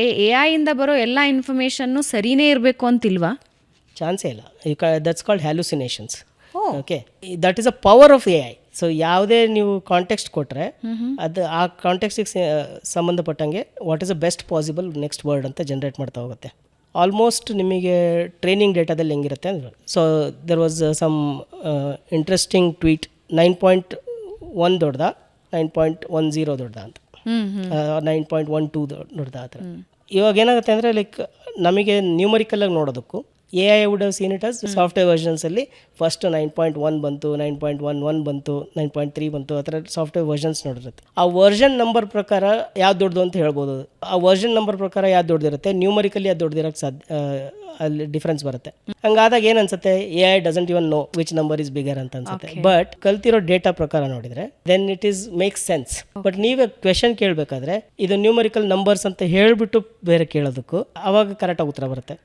A ಐಯಿಂದ ಬರೋ ಎಲ್ಲ information ಸರಿನೇ ಇರಬೇಕು ಅಂತಿಲ್ವಾ? ಚಾನ್ಸೇ ಇಲ್ಲ. That's called hallucinations. Okay, that is a power of A I. So ಯಾವುದೇ ನೀವು ಕಾಂಟೆಕ್ಸ್ಟ್ ಕೊಟ್ಟರೆ ಅದು ಆ ಕಾಂಟೆಕ್ಸ್ಟಿಗೆ ಸಂಬಂಧಪಟ್ಟಂಗೆ what is the best possible next word ಅಂತ ಜನ್ರೇಟ್ ಮಾಡ್ತಾ ಹೋಗುತ್ತೆ. ಆಲ್ಮೋಸ್ಟ್ ನಿಮಗೆ ಟ್ರೈನಿಂಗ್ ಡೇಟಾದಲ್ಲಿ ಹೆಂಗಿರುತ್ತೆ ಅಂದರೆ, so there was some interesting tweet, 9.1 ದೊಡ್ಡದ, 9.10 ದೊಡ್ಡದ ಅಂತ, 9.12 ದೊಡ್ಡದ ಆ ಥರ. ಇವಾಗ ಏನಾಗುತ್ತೆ ಅಂದರೆ, ಲೈಕ್ ನಮಗೆ ನ್ಯೂಮರಿಕಲಾಗಿ ನೋಡೋದಕ್ಕೂ uh I would have seen it as software ವರ್ಷನ್ಸಲ್ಲಿ ಫಸ್ಟ್ 9.1 ಬಂತು, 9.11 ಬಂತು, 9.3 ಬಂತು, ಆ ಥರ ಸಾಫ್ಟ್ವೇರ್ ವರ್ಷನ್ಸ್ ನೋಡಿರುತ್ತೆ. ಆ ವರ್ಷನ್ ನಂಬರ್ ಪ್ರಕಾರ ಯಾವ್ದು ದೊಡ್ಡದು ಅಂತ ಹೇಳ್ಬೋದು. ಆ ವರ್ಷನ್ ನಂಬರ್ ಪ್ರಕಾರ ಯಾವ್ದು ದೊಡ್ಡದಿರುತ್ತೆ, ನ್ಯೂಮರಿಕಲಿ ಅದು ದೊಡ್ಡದಿರೋಕ್ಕೆ ಅಲ್ಲಿ ಡಿಫ್ರೆನ್ಸ್ ಬರುತ್ತೆ. ಹಂಗಾದಾಗ ಏನು ಅನ್ಸುತ್ತೆ, A I doesn't even know which number is bigger ಅಂತ ಅನ್ಸುತ್ತೆ. ಬಟ್ ಕಲ್ತಿರೋ ಡೇಟಾ ಪ್ರಕಾರ ನೋಡಿದ್ರೆ then it is make sense. But ನೀವೇ ಕ್ವೆಶನ್ ಕೇಳಬೇಕಾದ್ರೆ ಇದು ನ್ಯೂಮರಿಕಲ್ ನಂಬರ್ಸ್ ಅಂತ ಹೇಳ್ಬಿಟ್ಟು ಬೇರೆ ಕೇಳೋದಕ್ಕೂ ಅವಾಗ ಕರೆಕ್ಟಾಗಿ ಉತ್ತರ ಬರುತ್ತೆ.